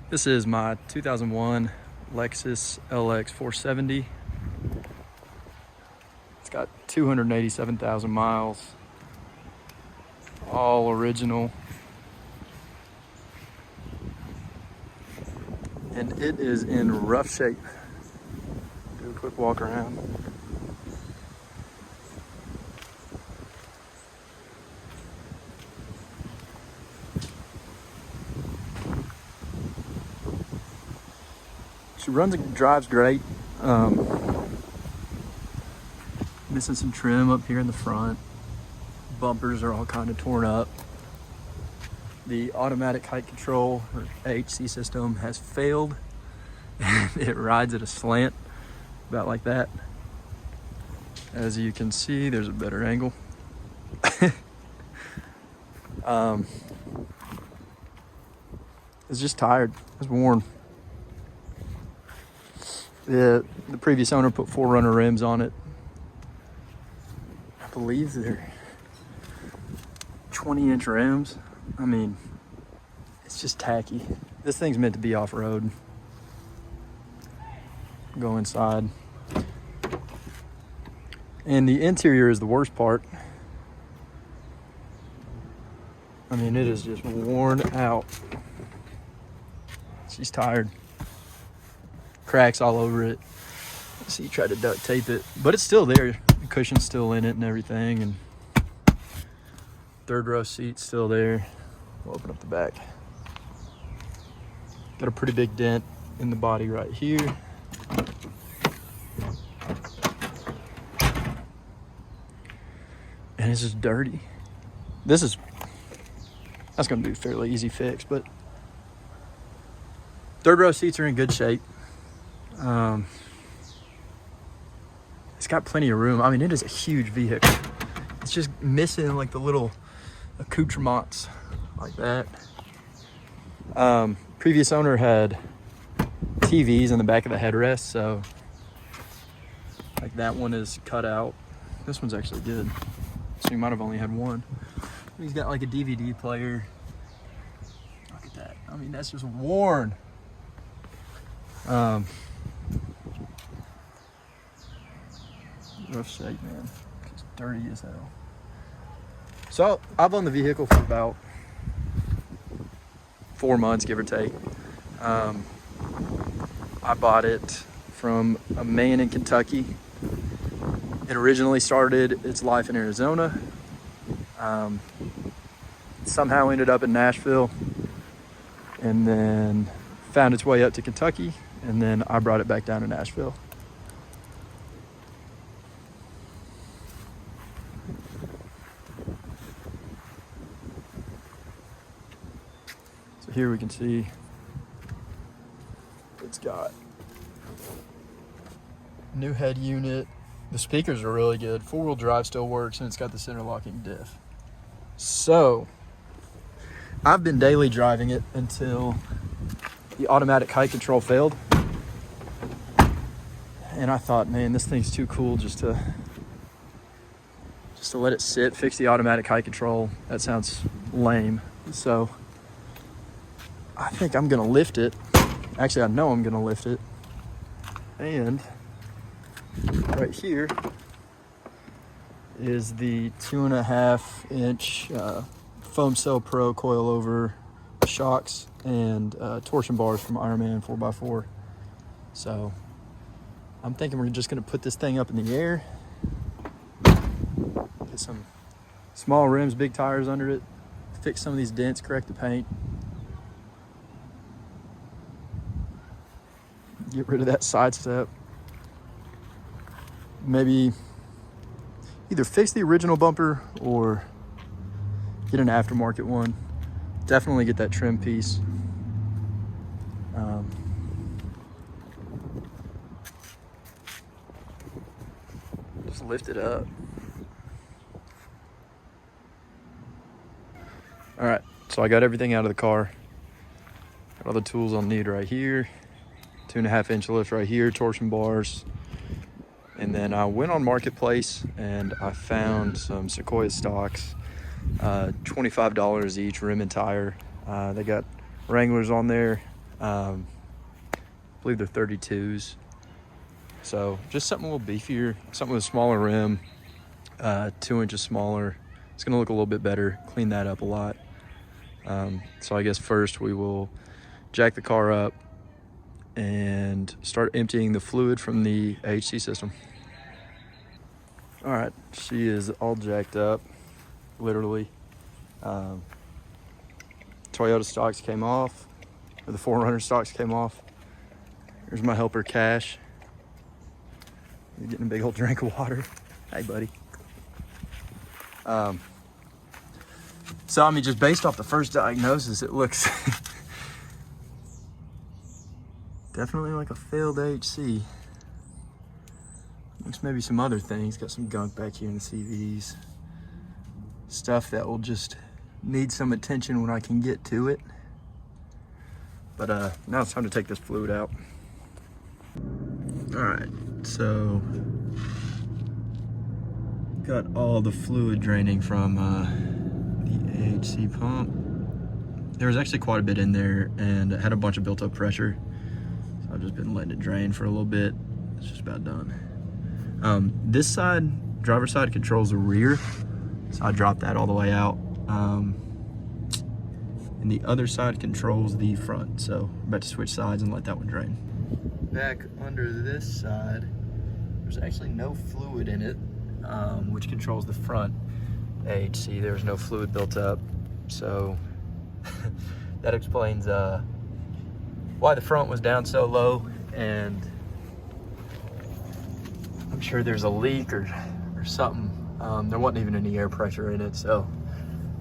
This is my 2001 Lexus LX470. It's got 287,000 miles, all original. And it is in rough shape. Do a quick walk around. She runs and drives great. Missing some trim up here in the front. Bumpers are all kind of torn up. The automatic height control, or AHC system, has failed. It rides at a slant, about like that. As you can see, there's a better angle. It's just tired. It's worn. The previous owner put 4Runner rims on it. I believe they're 20-inch rims. I mean, it's just tacky. This thing's meant to be off-road. Go inside. And the interior is the worst part. I mean, it is just worn out. She's tired. Cracks all over it. See, tried to duct tape it, but it's still there. The cushion's still in it and everything, and third row seat's still there. We'll open up the back. Got a pretty big dent in the body right here. And it's just dirty. That's gonna be a fairly easy fix, but third row seats are in good shape. It's got plenty of room. I mean, it is a huge vehicle. It's just missing like the little accoutrements like that. Previous owner had TVs in the back of the headrest, so like that one is cut out. This one's actually good, so you might have only had one. He's got like a DVD player. Look at that. I mean, that's just worn. Rough shape, man. It's dirty as hell. So I've owned the vehicle for about 4 months, give or take. I bought it from a man in Kentucky. It originally started its life in Arizona. Somehow ended up in Nashville, and then found its way up to Kentucky, and then I brought it back down to Nashville. So here we can see it's got new head unit. The speakers are really good. 4-wheel drive still works, and it's got the center locking diff. So I've been daily driving it until the automatic height control failed. And I thought, man, this thing's too cool just to let it sit, fix the automatic height control. That sounds lame. So I think I'm gonna lift it. Actually, I know I'm gonna lift it. And right here is the 2.5-inch foam cell pro coilover shocks and torsion bars from Ironman 4x4. So I'm thinking we're just gonna put this thing up in the air, get some small rims, big tires under it, fix some of these dents, correct the paint, get rid of that side step, maybe either fix the original bumper or get an aftermarket one. Definitely get that trim piece. Just lift it up. All right, so I got everything out of the car. Got all the tools I'll need right here. 2.5-inch lift right here, torsion bars. And then I went on Marketplace and I found some Sequoia stocks, $25 each, rim and tire. They got Wranglers on there, I believe they're 32s. So just something a little beefier, something with a smaller rim, 2 inches smaller. It's gonna look a little bit better, clean that up a lot. So I guess first we will jack the car up and start emptying the fluid from the AHC system. All right, she is all jacked up, literally. Toyota stocks came off, or the 4Runner stocks came off. Here's my helper, Cash. You're getting a big old drink of water. Hey, buddy. So, I mean, just based off the first diagnosis, it looks definitely like a failed AHC. Looks maybe some other things. Got some gunk back here in the CVs. Stuff that will just need some attention when I can get to it. But now it's time to take this fluid out. All right, so got all the fluid draining from the AHC pump. There was actually quite a bit in there, and it had a bunch of built up pressure. So I've just been letting it drain for a little bit. It's just about done. This side, driver's side, controls the rear. So I dropped that all the way out. And the other side controls the front. So I'm about to switch sides and let that one drain. Back under this side, there's actually no fluid in it, which controls the front AHC. There's no fluid built up. So that explains why the front was down so low, and I'm sure there's a leak or something. There wasn't even any air pressure in it, so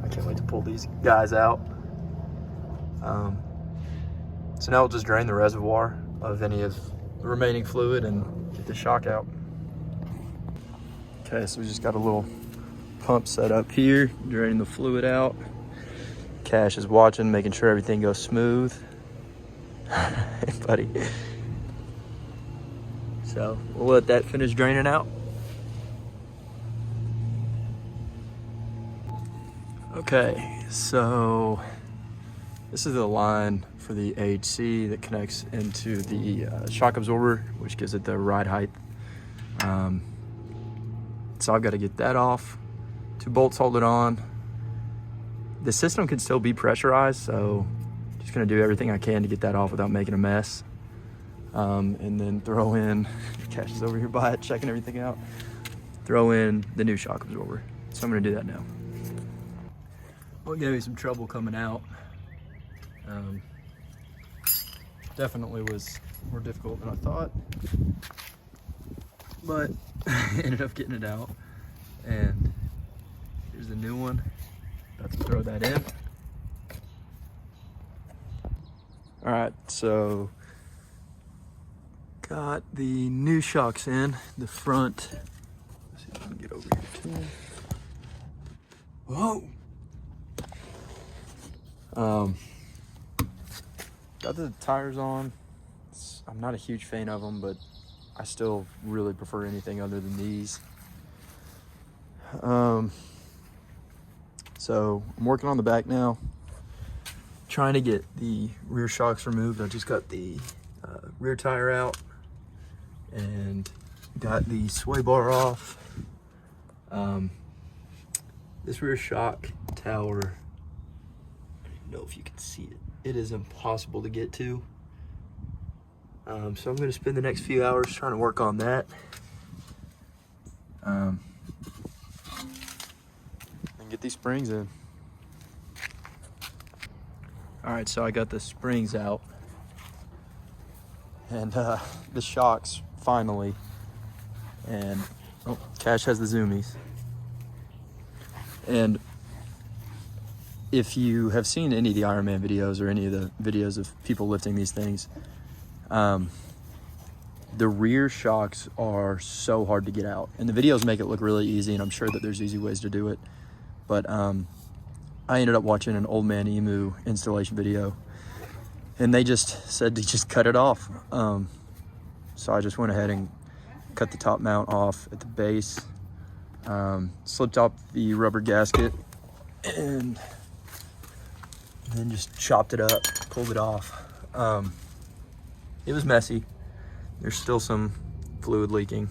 I can't wait to pull these guys out. So now we'll just drain the reservoir of any of the remaining fluid and get the shock out. Okay, so we just got a little pump set up here, draining the fluid out. Cash is watching, making sure everything goes smooth. Hey, buddy. So we'll let that finish draining out. Okay, so this is the line for the AHC that connects into the shock absorber, which gives it the ride height. So I've got to get that off. 2 bolts hold it on. The system can still be pressurized, so just gonna do everything I can to get that off without making a mess. And then throw in, Cash is over here by it, checking everything out. Throw in the new shock absorber. So I'm gonna do that now. Well, it gave me some trouble coming out. Definitely was more difficult than I thought, but ended up getting it out. And here's the new one. About to throw that in. All right, so got the new shocks in the front. Let's see if I can get over here too. Whoa. Got the tires on. I'm not a huge fan of them, but I still really prefer anything other than these. So I'm working on the back now, trying to get the rear shocks removed. I just got the rear tire out and got the sway bar off. This rear shock tower, I don't even know if you can see it. It is impossible to get to. So I'm going to spend the next few hours trying to work on that. And get these springs in. All right, so I got the springs out. And the shocks, finally. And, oh, Cash has the zoomies. And if you have seen any of the Ironman videos or any of the videos of people lifting these things, the rear shocks are so hard to get out. And the videos make it look really easy, and I'm sure that there's easy ways to do it. But I ended up watching an Old Man Emu installation video, and they just said to just cut it off. So I just went ahead and cut the top mount off at the base, slipped off the rubber gasket, and then just chopped it up, pulled it off. It was messy. There's still some fluid leaking,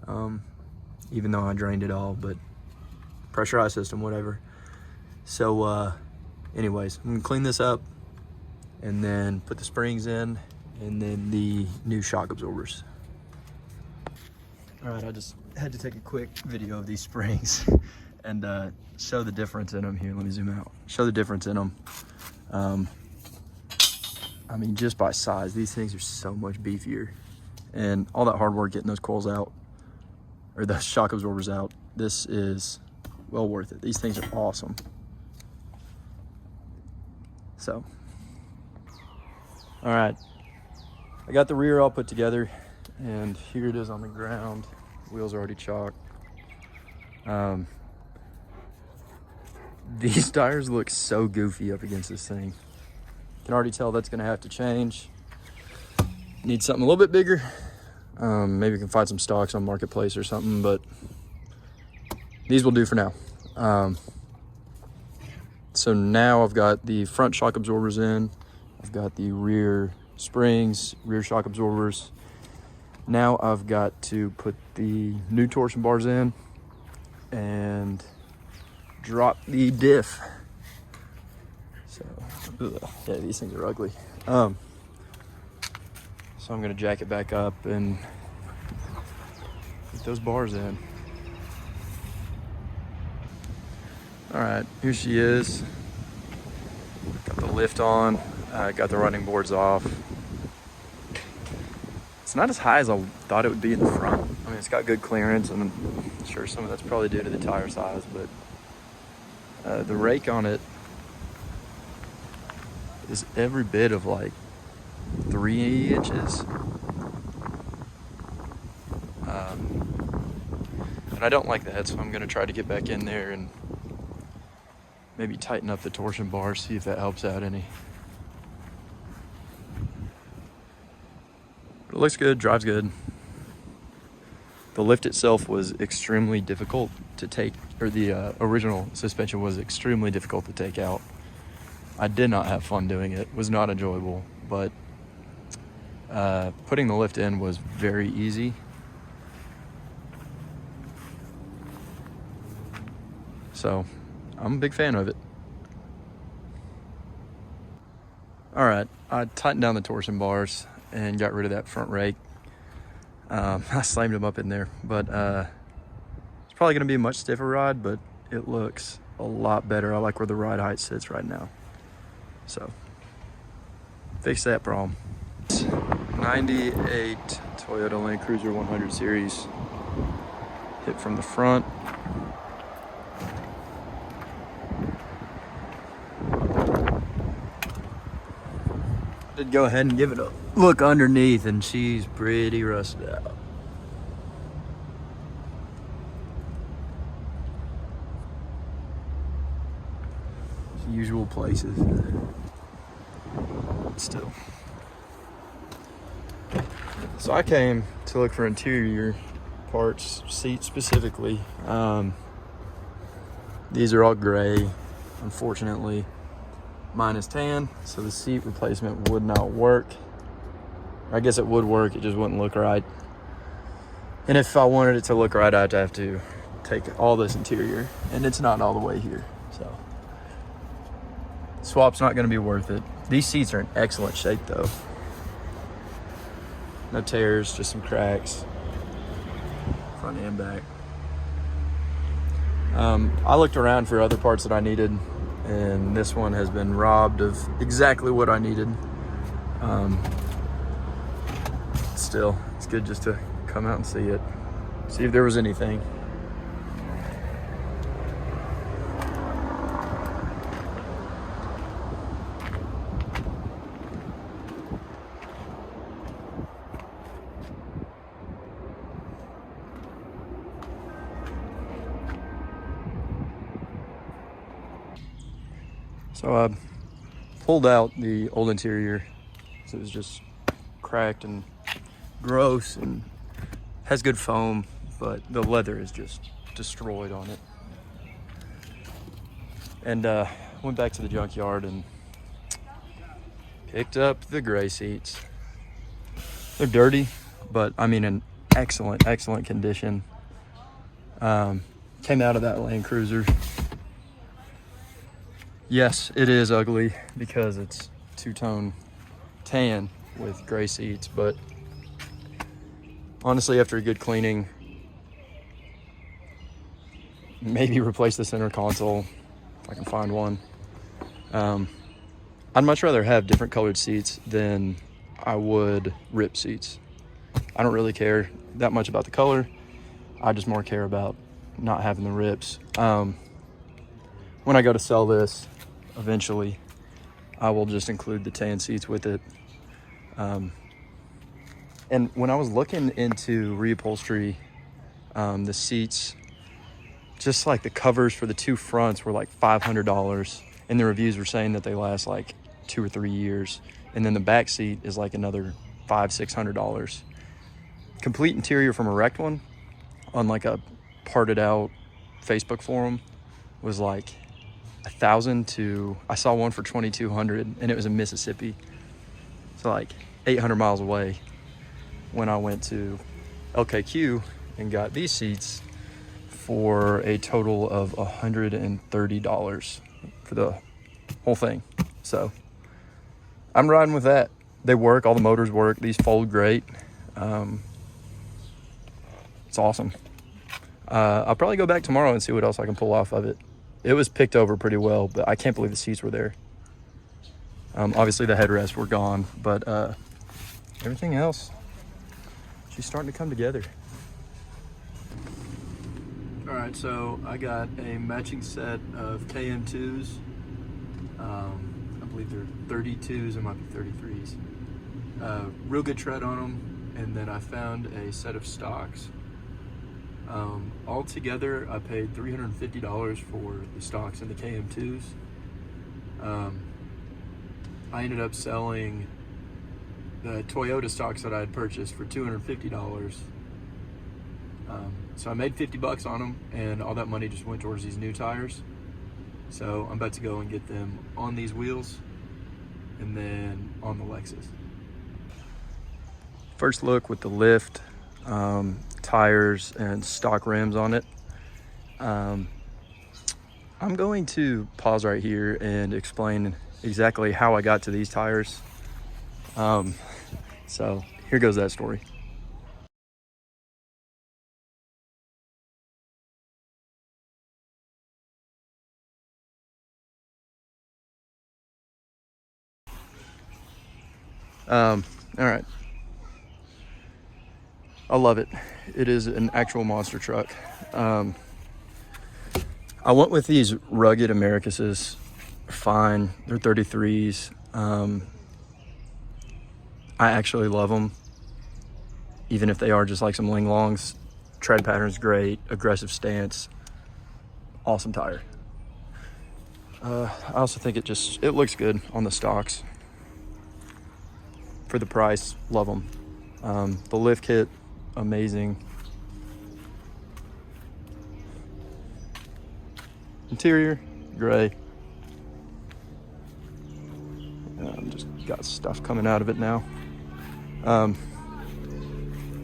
even though I drained it all, but pressurized system, whatever. So anyways, I'm gonna clean this up and then put the springs in and then the new shock absorbers. All right, I just had to take a quick video of these springs and show the difference in them. Here, let me zoom out. Show the difference in them. I mean, just by size, these things are so much beefier. And all that hard work getting those coils out, or the shock absorbers out, this is well worth it. These things are awesome. So, all right. I got the rear all put together, and here it is on the ground. Wheels are already chalked. These tires look so goofy up against this thing. Can already tell that's gonna have to change. Need something a little bit bigger. Maybe we can find some stocks on Marketplace or something, but these will do for now. So now I've got the front shock absorbers in. I've got the rear springs, rear shock absorbers. Now I've got to put the new torsion bars in and drop the diff. So, yeah, these things are ugly. So I'm gonna jack it back up and get those bars in. All right, here she is. Got the lift on, got the running boards off. It's not as high as I thought it would be in the front. I mean, it's got good clearance, and I'm sure some of that's probably due to the tire size, but the rake on it is every bit of like 3 inches. And I don't like that, so I'm gonna try to get back in there and maybe tighten up the torsion bar, see if that helps out any. But it looks good, drives good. The lift itself was extremely difficult to take, or the original suspension was extremely difficult to take out. I did not have fun doing it, was not enjoyable, but putting the lift in was very easy. So I'm a big fan of it. All right, I tightened down the torsion bars and got rid of that front rake. I slammed them up in there, but it's probably gonna be a much stiffer ride, but it looks a lot better. I like where the ride height sits right now. So, fix that problem. 98 Toyota Land Cruiser 100 series. Hit from the front. Did go ahead and give it a look underneath, and she's pretty rusted out. Usual places. Still. So I came to look for interior parts, seats specifically. These are all gray, unfortunately. Mine is tan, so the seat replacement would not work. I guess it would work, it just wouldn't look right. And if I wanted it to look right, I'd have to take all this interior, and it's not all the way here, so. Swap's not gonna be worth it. These seats are in excellent shape though. No tears, just some cracks, front and back. I looked around for other parts that I needed, and this one has been robbed of exactly what I needed. Still, it's good just to come out and see it, see if there was anything. So I pulled out the old interior, so it was just cracked and gross and has good foam, but the leather is just destroyed on it. And went back to the junkyard and Picked up the gray seats. They're dirty, but I mean in excellent condition. Came out of that Land Cruiser. Yes, it is ugly because it's two-tone tan with gray seats, but honestly, after a good cleaning, maybe replace the center console if I can find one. I'd much rather have different colored seats than I would rip seats. I don't really care that much about the color. I just more care about not having the rips. When I go to sell this, eventually, I will just include the tan seats with it. And when I was looking into reupholstery, the seats, just like the covers for the two fronts were like $500, and the reviews were saying that they last like 2 or 3 years. And then the back seat is like another $500-600. Complete interior from a wrecked one on like a parted out Facebook forum was like 1,000 to, I saw one for 2,200, and it was in Mississippi, so like 800 miles away. When I went to LKQ and got these seats for a total of $130 for the whole thing. So I'm riding with that. They work, all the motors work, these fold great. It's awesome. I'll probably go back tomorrow and see what else I can pull off of it. It was picked over pretty well, but I can't believe the seats were there. Obviously the headrests were gone, but everything else, she's starting to come together. All right, so I got a matching set of KM2s. I believe they're 32s, it might be 33s. Real good tread on them, and then I found a set of stocks. Altogether, I paid $350 for the stocks and the KM2s. I ended up selling the Toyota stocks that I had purchased for $250. So I made 50 bucks on them, and all that money just went towards these new tires. So I'm about to go and get them on these wheels and then on the Lexus. First look with the lift, tires, and stock rims on it. I'm going to pause right here and explain exactly how I got to these tires. So here goes that story. All right. I love it. It is an actual monster truck. I went with these rugged Americases. Fine. They're 33s. I actually love them, even if they are just like some Linglongs. Tread pattern's great, aggressive stance, awesome tire. I also think it looks good on the stocks. For the price, love them. The lift kit, amazing. Interior, gray. Just got stuff coming out of it now.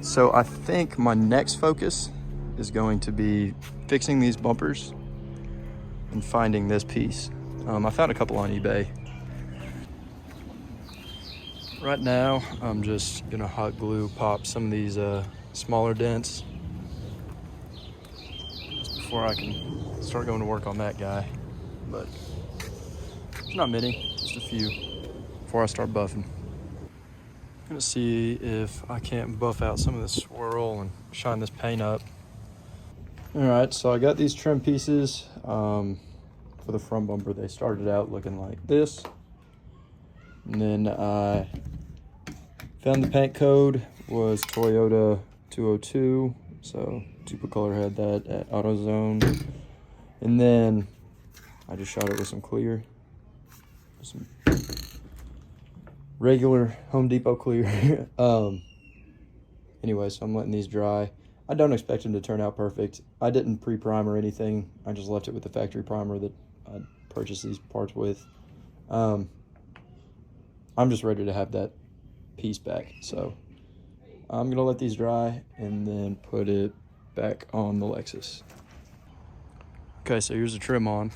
So I think my next focus is going to be fixing these bumpers and finding this piece. I found a couple on eBay. Right now, I'm just gonna hot glue pop some of these smaller dents just before I can start going to work on that guy. But there's not many, just a few before I start buffing. I'm gonna see if I can't buff out some of the swirl and shine this paint up. All right, so I got these trim pieces for the front bumper. They started out looking like this. And then I found the paint code was Toyota 202. So Duplicolor had that at AutoZone. And then I just shot it with some clear. Some regular Home Depot clear. Anyway, so I'm letting these dry. I don't expect them to turn out perfect. I didn't pre-prime or anything. I just left it with the factory primer that I purchased these parts with. I'm just ready to have that piece back. So I'm gonna let these dry and then put it back on the Lexus. Okay, so here's the trim on.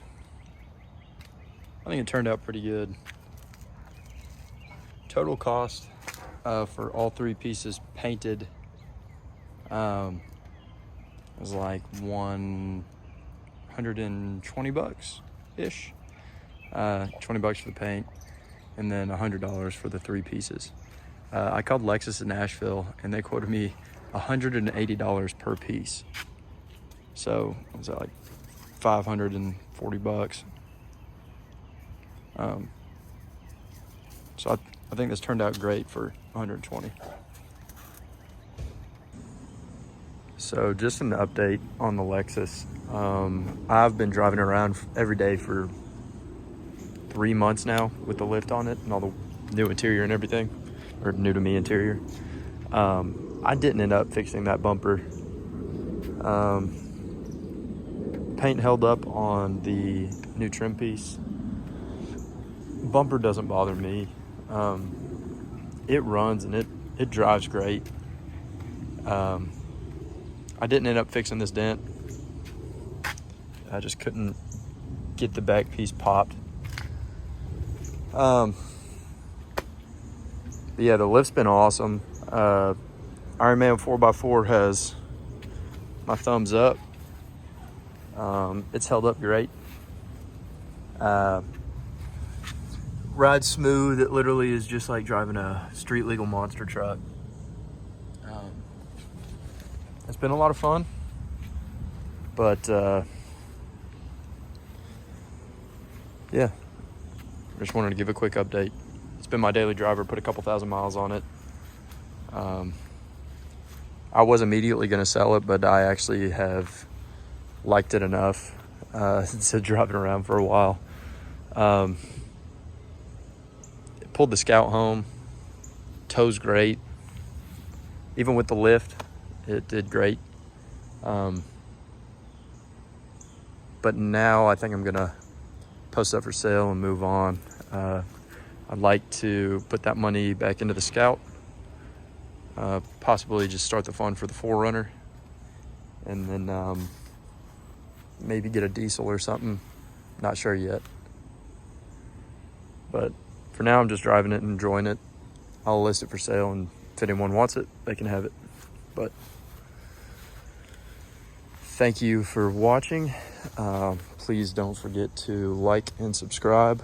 I think it turned out pretty good. Total cost for all 3 pieces painted was like $120 ish. 20 bucks for the paint, and then $100 for the 3 pieces. I called Lexus in Nashville and they quoted me $180 per piece. So it was like 540 bucks. So I think this turned out great for 120. So just an update on the Lexus. I've been driving around every day for 3 months now with the lift on it and all the new interior and everything, or new to me interior. I didn't end up fixing that bumper. Paint held up on the new trim piece. Bumper doesn't bother me. It runs and it drives great. I didn't end up fixing this dent. I just couldn't get the back piece popped. But yeah, the lift's been awesome. Iron Man 4x4 has my thumbs up. It's held up great. Rides smooth. It literally is just like driving a street legal monster truck. It's been a lot of fun, but yeah, I just wanted to give a quick update. It's been my daily driver, put a couple thousand miles on it. I was immediately going to sell it, but I actually have liked it enough to drive it around for a while. Pulled the Scout home. Tow's great. Even with the lift, it did great. But now I think I'm gonna post up for sale and move on. I'd like to put that money back into the Scout. Possibly just start the fund for the 4Runner, and then maybe get a diesel or something. Not sure yet. But for now, I'm just driving it and enjoying it. I'll list it for sale, and if anyone wants it, they can have it. But thank you for watching. Please don't forget to like and subscribe.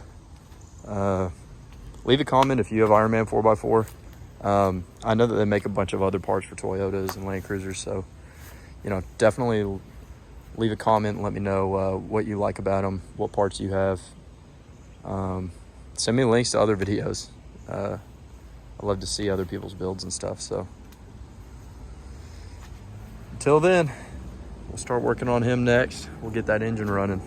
Leave a comment if you have Iron Man 4x4. I know that they make a bunch of other parts for Toyotas and Land Cruisers, so definitely leave a comment and let me know what you like about them, what parts you have. Send me links to other videos. I love to see other people's builds and stuff. So until then, we'll start working on him next. We'll get that engine running.